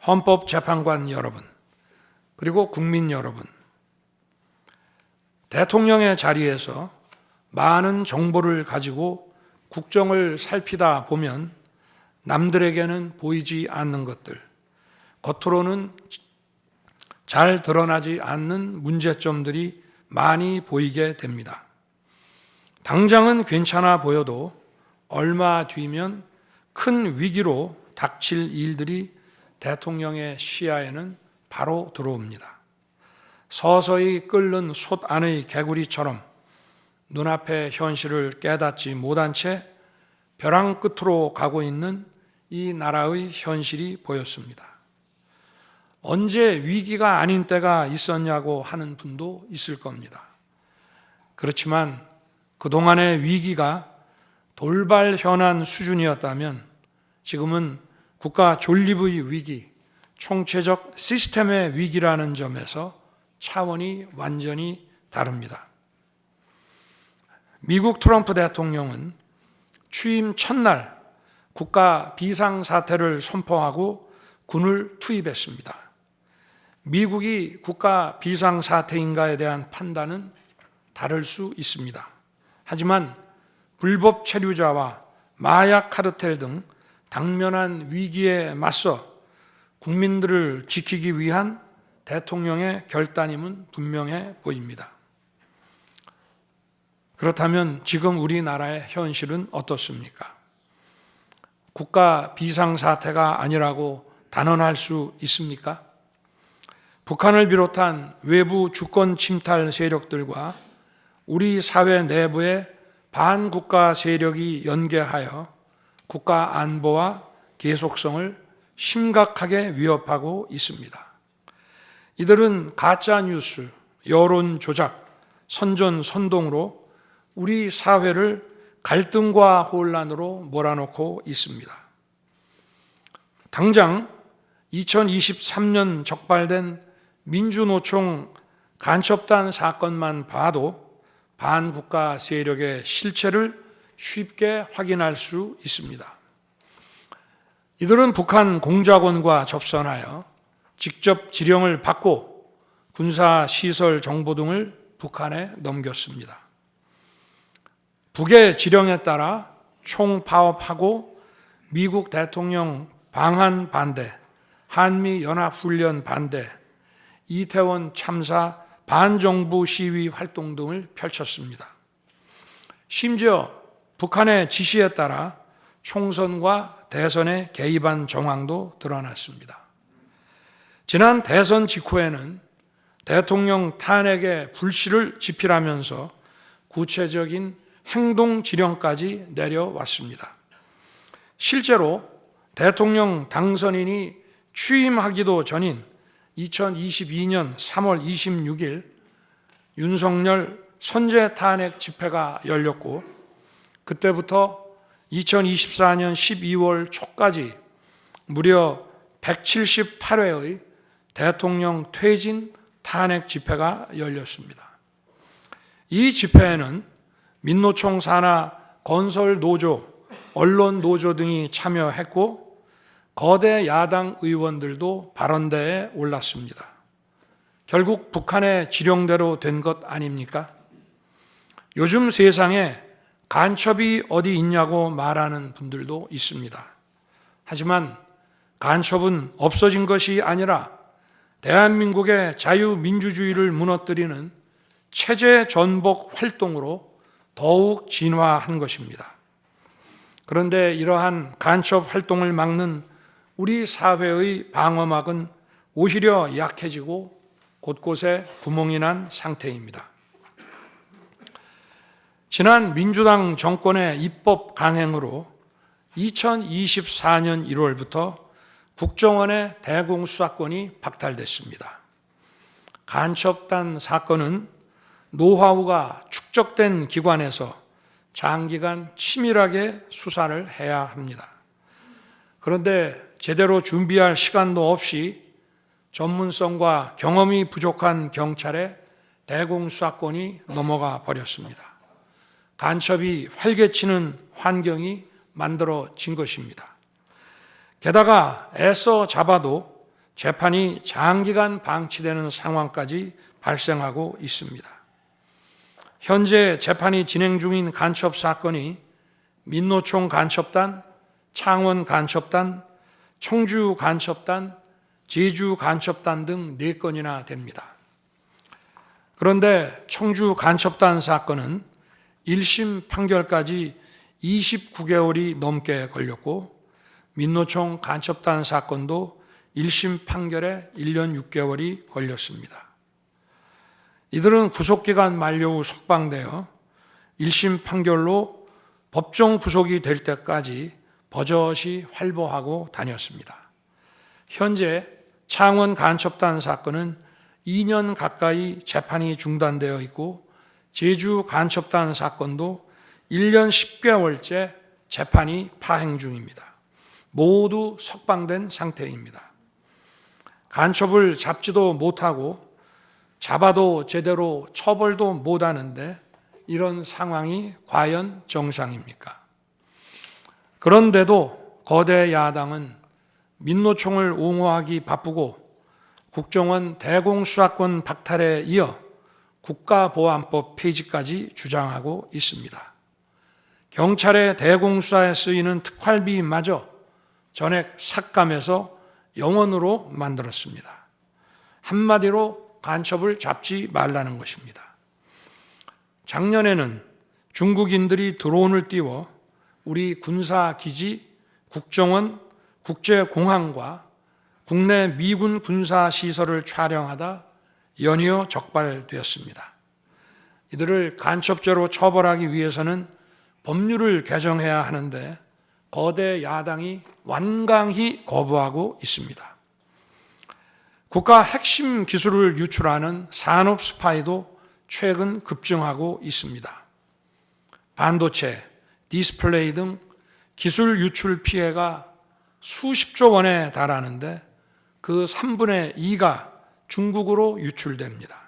헌법재판관 여러분, 그리고 국민 여러분, 대통령의 자리에서 많은 정보를 가지고 국정을 살피다 보면 남들에게는 보이지 않는 것들, 겉으로는 잘 드러나지 않는 문제점들이 많이 보이게 됩니다. 당장은 괜찮아 보여도 얼마 뒤면 큰 위기로 닥칠 일들이 대통령의 시야에는 바로 들어옵니다. 서서히 끓는 솥 안의 개구리처럼 눈앞의 현실을 깨닫지 못한 채 벼랑 끝으로 가고 있는 이 나라의 현실이 보였습니다. 언제 위기가 아닌 때가 있었냐고 하는 분도 있을 겁니다. 그렇지만 그동안의 위기가 돌발 현안 수준이었다면 지금은 국가 존립의 위기, 총체적 시스템의 위기라는 점에서 차원이 완전히 다릅니다. 미국 트럼프 대통령은 취임 첫날 국가 비상사태를 선포하고 군을 투입했습니다. 미국이 국가 비상사태인가에 대한 판단은 다를 수 있습니다. 하지만 불법 체류자와 마약 카르텔 등 당면한 위기에 맞서 국민들을 지키기 위한 대통령의 결단임은 분명해 보입니다. 그렇다면 지금 우리나라의 현실은 어떻습니까? 국가 비상사태가 아니라고 단언할 수 있습니까? 북한을 비롯한 외부 주권 침탈 세력들과 우리 사회 내부의 반국가 세력이 연계하여 국가 안보와 계속성을 심각하게 위협하고 있습니다. 이들은 가짜뉴스, 여론 조작, 선전선동으로 우리 사회를 갈등과 혼란으로 몰아넣고 있습니다. 당장 2023년 적발된 민주노총 간첩단 사건만 봐도 반국가 세력의 실체를 쉽게 확인할 수 있습니다. 이들은 북한 공작원과 접선하여 직접 지령을 받고 군사시설 정보 등을 북한에 넘겼습니다. 북의 지령에 따라 총파업하고 미국 대통령 방한 반대, 한미연합훈련 반대, 이태원 참사 반정부 시위 활동 등을 펼쳤습니다. 심지어 북한의 지시에 따라 총선과 대선에 개입한 정황도 드러났습니다. 지난 대선 직후에는 대통령 탄핵의 불씨를 지필하면서 구체적인 행동 지령까지 내려왔습니다. 실제로 대통령 당선인이 취임하기도 전인 2022년 3월 26일 윤석열 선제 탄핵 집회가 열렸고 그때부터 2024년 12월 초까지 무려 178회의 대통령 퇴진 탄핵 집회가 열렸습니다. 이 집회에는 민노총 산하 건설노조, 언론노조 등이 참여했고 거대 야당 의원들도 발언대에 올랐습니다. 결국 북한의 지령대로 된 것 아닙니까? 요즘 세상에 간첩이 어디 있냐고 말하는 분들도 있습니다. 하지만 간첩은 없어진 것이 아니라 대한민국의 자유민주주의를 무너뜨리는 체제 전복 활동으로 더욱 진화한 것입니다. 그런데 이러한 간첩 활동을 막는 우리 사회의 방어막은 오히려 약해지고 곳곳에 구멍이 난 상태입니다. 지난 민주당 정권의 입법 강행으로 2024년 1월부터 국정원의 대공수사권이 박탈됐습니다. 간첩단 사건은 노하우가 축적된 기관에서 장기간 치밀하게 수사를 해야 합니다. 그런데 제대로 준비할 시간도 없이 전문성과 경험이 부족한 경찰에 대공수사권이 넘어가 버렸습니다. 간첩이 활개치는 환경이 만들어진 것입니다. 게다가 애써 잡아도 재판이 장기간 방치되는 상황까지 발생하고 있습니다. 현재 재판이 진행 중인 간첩 사건이 민노총 간첩단, 창원 간첩단, 청주 간첩단, 제주 간첩단 등 4건이나 됩니다. 그런데 청주 간첩단 사건은 1심 판결까지 29개월이 넘게 걸렸고, 민노총 간첩단 사건도 1심 판결에 1년 6개월이 걸렸습니다. 이들은 구속기간 만료 후 석방되어 1심 판결로 법정 구속이 될 때까지 버젓이 활보하고 다녔습니다. 현재 창원 간첩단 사건은 2년 가까이 재판이 중단되어 있고, 제주 간첩단 사건도 1년 10개월째 재판이 파행 중입니다. 모두 석방된 상태입니다. 간첩을 잡지도 못하고 잡아도 제대로 처벌도 못하는데 이런 상황이 과연 정상입니까? 그런데도 거대 야당은 민노총을 옹호하기 바쁘고 국정원 대공수사권 박탈에 이어 국가보안법 폐지까지 주장하고 있습니다. 경찰의 대공수사에 쓰이는 특활비마저 전액 삭감해서 영원으로 만들었습니다. 한마디로 간첩을 잡지 말라는 것입니다. 작년에는 중국인들이 드론을 띄워 우리 군사기지, 국정원, 국제공항과 국내 미군 군사시설을 촬영하다 연이어 적발되었습니다. 이들을 간첩죄로 처벌하기 위해서는 법률을 개정해야 하는데 거대 야당이 완강히 거부하고 있습니다. 국가 핵심 기술을 유출하는 산업 스파이도 최근 급증하고 있습니다. 반도체, 디스플레이 등 기술 유출 피해가 수십조 원에 달하는데 그 3분의 2가 중국으로 유출됩니다.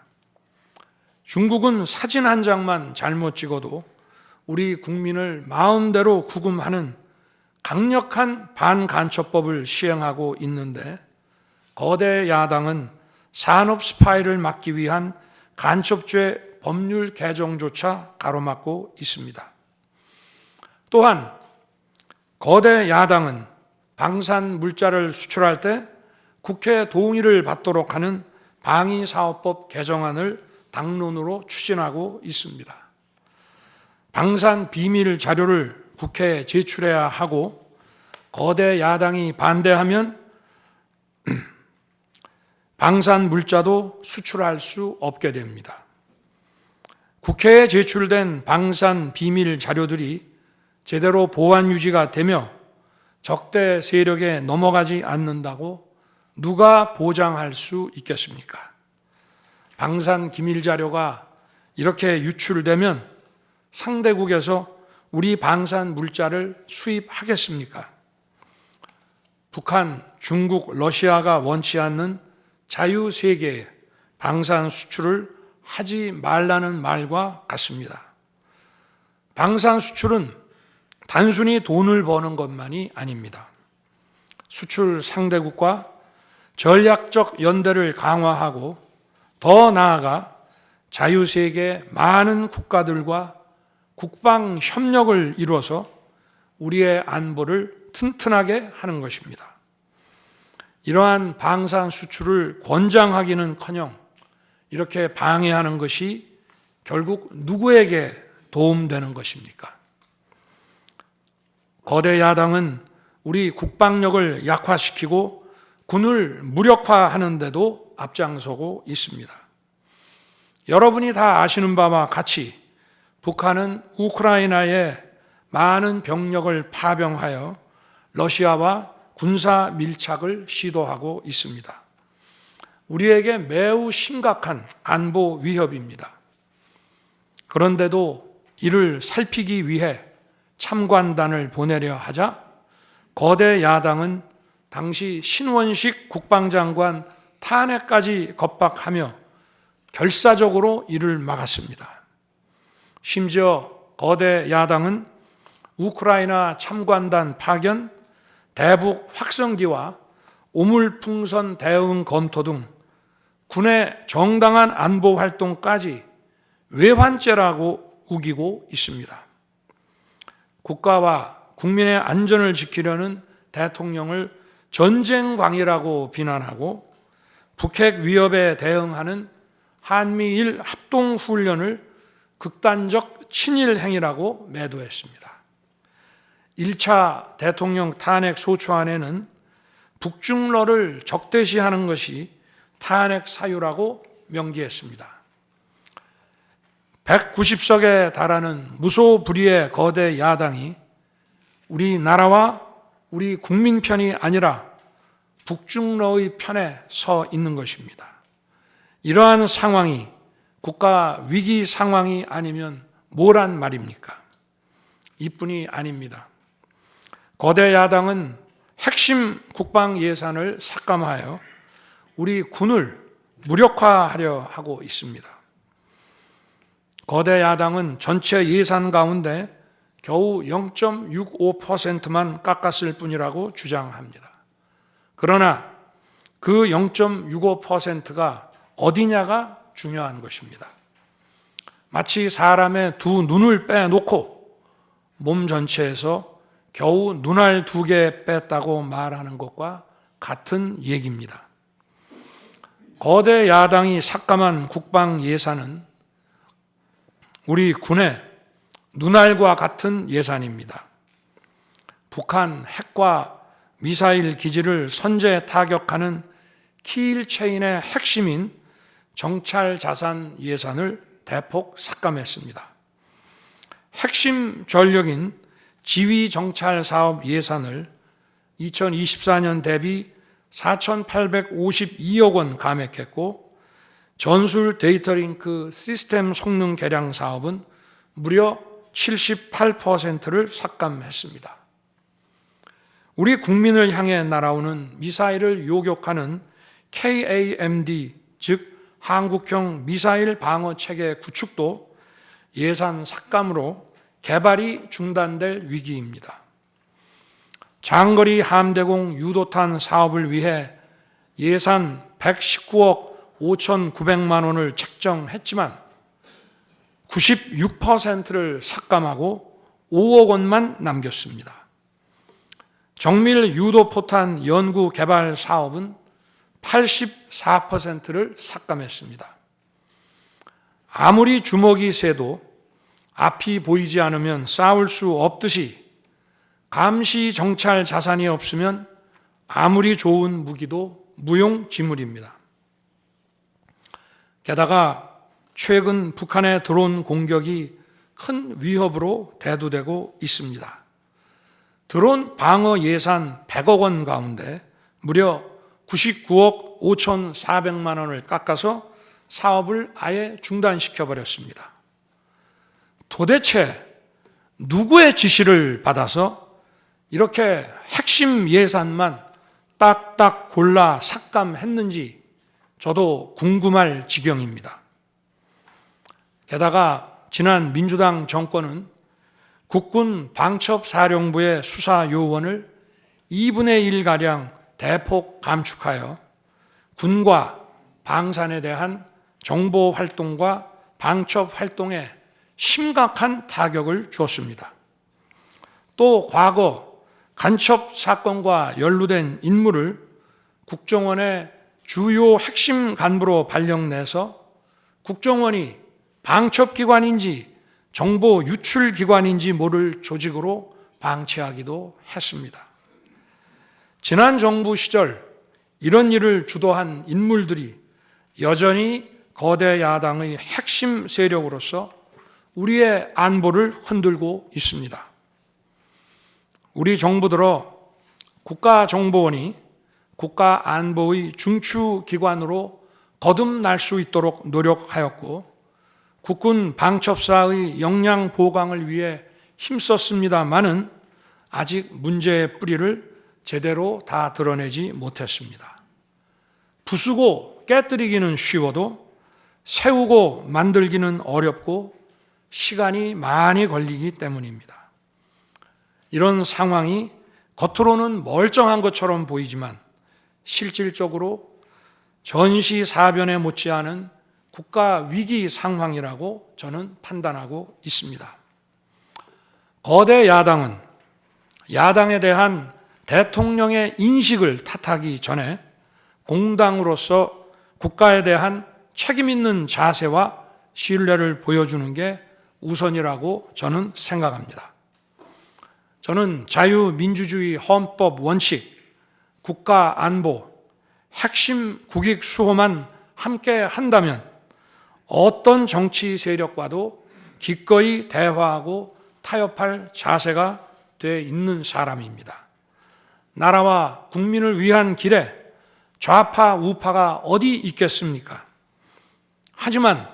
중국은 사진 한 장만 잘못 찍어도 우리 국민을 마음대로 구금하는 강력한 반간첩법을 시행하고 있는데, 거대 야당은 산업 스파이를 막기 위한 간첩죄 법률 개정조차 가로막고 있습니다. 또한 거대 야당은 방산 물자를 수출할 때 국회 동의를 받도록 하는 방위사업법 개정안을 당론으로 추진하고 있습니다. 방산 비밀 자료를 국회에 제출해야 하고, 거대 야당이 반대하면 방산 물자도 수출할 수 없게 됩니다. 국회에 제출된 방산 비밀 자료들이 제대로 보안 유지가 되며 적대 세력에 넘어가지 않는다고 누가 보장할 수 있겠습니까? 방산 기밀 자료가 이렇게 유출되면 상대국에서 우리 방산 물자를 수입하겠습니까? 북한, 중국, 러시아가 원치 않는 자유세계에 방산 수출을 하지 말라는 말과 같습니다. 방산 수출은 단순히 돈을 버는 것만이 아닙니다. 수출 상대국과 전략적 연대를 강화하고 더 나아가 자유세계 많은 국가들과 국방 협력을 이루어서 우리의 안보를 튼튼하게 하는 것입니다. 이러한 방산 수출을 권장하기는커녕 이렇게 방해하는 것이 결국 누구에게 도움되는 것입니까? 거대 야당은 우리 국방력을 약화시키고 군을 무력화하는 데도 앞장서고 있습니다. 여러분이 다 아시는 바와 같이 북한은 우크라이나에 많은 병력을 파병하여 러시아와 군사 밀착을 시도하고 있습니다. 우리에게 매우 심각한 안보 위협입니다. 그런데도 이를 살피기 위해 참관단을 보내려 하자 거대 야당은 당시 신원식 국방장관 탄핵까지 겁박하며 결사적으로 이를 막았습니다. 심지어 거대 야당은 우크라이나 참관단 파견, 대북 확성기와 오물풍선 대응 검토 등 군의 정당한 안보 활동까지 외환죄라고 우기고 있습니다. 국가와 국민의 안전을 지키려는 대통령을 전쟁광이라고 비난하고 북핵 위협에 대응하는 한미일 합동훈련을 극단적 친일 행위라고 매도했습니다. 1차 대통령 탄핵 소추안에는 북중러를 적대시하는 것이 탄핵 사유라고 명기했습니다. 190석에 달하는 무소불위의 거대 야당이 우리나라와 우리 국민 편이 아니라 북중러의 편에 서 있는 것입니다. 이러한 상황이 국가 위기 상황이 아니면 뭐란 말입니까? 이뿐이 아닙니다. 거대 야당은 핵심 국방 예산을 삭감하여 우리 군을 무력화하려 하고 있습니다. 거대 야당은 전체 예산 가운데 겨우 0.65%만 깎았을 뿐이라고 주장합니다. 그러나 그 0.65%가 어디냐가 중요한 것입니다. 마치 사람의 두 눈을 빼놓고 몸 전체에서 겨우 눈알 2개 뺐다고 말하는 것과 같은 얘기입니다. 거대 야당이 삭감한 국방 예산은 우리 군의 눈알과 같은 예산입니다. 북한 핵과 미사일 기지를 선제 타격하는 키일체인의 핵심인 정찰 자산 예산을 대폭 삭감했습니다. 핵심 전력인 지휘 정찰 사업 예산을 2024년 대비 4,852억 원 감액했고 전술 데이터링크 시스템 성능 개량 사업은 무려 78%를 삭감했습니다. 우리 국민을 향해 날아오는 미사일을 요격하는 KAMD, 즉 한국형 미사일 방어 체계 구축도 예산 삭감으로 개발이 중단될 위기입니다. 장거리 함대공 유도탄 사업을 위해 예산 119억 5,900만 원을 책정했지만 96%를 삭감하고 5억 원만 남겼습니다. 정밀 유도포탄 연구 개발 사업은 84%를 삭감했습니다. 아무리 주먹이 세도 앞이 보이지 않으면 싸울 수 없듯이 감시 정찰 자산이 없으면 아무리 좋은 무기도 무용지물입니다. 게다가 최근 북한의 드론 공격이 큰 위협으로 대두되고 있습니다. 드론 방어 예산 100억 원 가운데 무려 99억 5,400만 원을 깎아서 사업을 아예 중단시켜버렸습니다. 도대체 누구의 지시를 받아서 이렇게 핵심 예산만 딱딱 골라 삭감했는지 저도 궁금할 지경입니다. 게다가 지난 민주당 정권은 국군 방첩사령부의 수사 요원을 2분의 1가량 대폭 감축하여 군과 방산에 대한 정보 활동과 방첩 활동에 심각한 타격을 주었습니다. 또 과거 간첩 사건과 연루된 인물을 국정원의 주요 핵심 간부로 발령내서 국정원이 방첩기관인지 정보 유출기관인지 모를 조직으로 방치하기도 했습니다. 지난 정부 시절 이런 일을 주도한 인물들이 여전히 거대 야당의 핵심 세력으로서 우리의 안보를 흔들고 있습니다. 우리 정부 들어 국가정보원이 국가안보의 중추기관으로 거듭날 수 있도록 노력하였고 국군 방첩사의 역량 보강을 위해 힘썼습니다마는 아직 문제의 뿌리를 제대로 다 드러내지 못했습니다. 부수고 깨뜨리기는 쉬워도 세우고 만들기는 어렵고 시간이 많이 걸리기 때문입니다. 이런 상황이 겉으로는 멀쩡한 것처럼 보이지만 실질적으로 전시사변에 못지않은 국가 위기 상황이라고 저는 판단하고 있습니다. 거대 야당은 야당에 대한 대통령의 인식을 탓하기 전에 공당으로서 국가에 대한 책임 있는 자세와 신뢰를 보여주는 게 우선이라고 저는 생각합니다. 저는 자유민주주의 헌법 원칙, 국가 안보, 핵심 국익 수호만 함께 한다면 어떤 정치 세력과도 기꺼이 대화하고 타협할 자세가 돼 있는 사람입니다. 나라와 국민을 위한 길에 좌파, 우파가 어디 있겠습니까? 하지만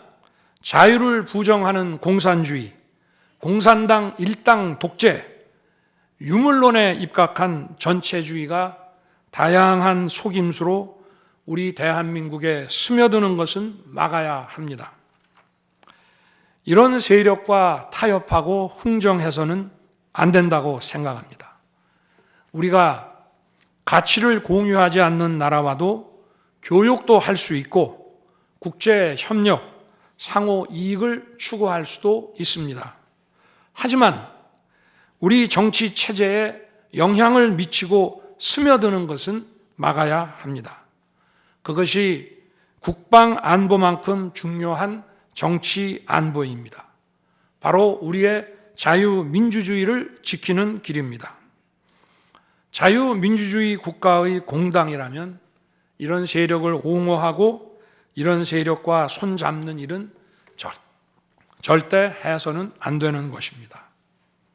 자유를 부정하는 공산주의, 공산당 일당 독재, 유물론에 입각한 전체주의가 다양한 속임수로 우리 대한민국에 스며드는 것은 막아야 합니다. 이런 세력과 타협하고 흥정해서는 안 된다고 생각합니다. 우리가 가치를 공유하지 않는 나라와도 교역도 할 수 있고 국제 협력, 상호 이익을 추구할 수도 있습니다. 하지만 우리 정치 체제에 영향을 미치고 스며드는 것은 막아야 합니다. 그것이 국방 안보만큼 중요한 정치 안보입니다. 바로 우리의 자유민주주의를 지키는 길입니다. 자유민주주의 국가의 공당이라면 이런 세력을 옹호하고 이런 세력과 손잡는 일은 절대 해서는 안 되는 것입니다.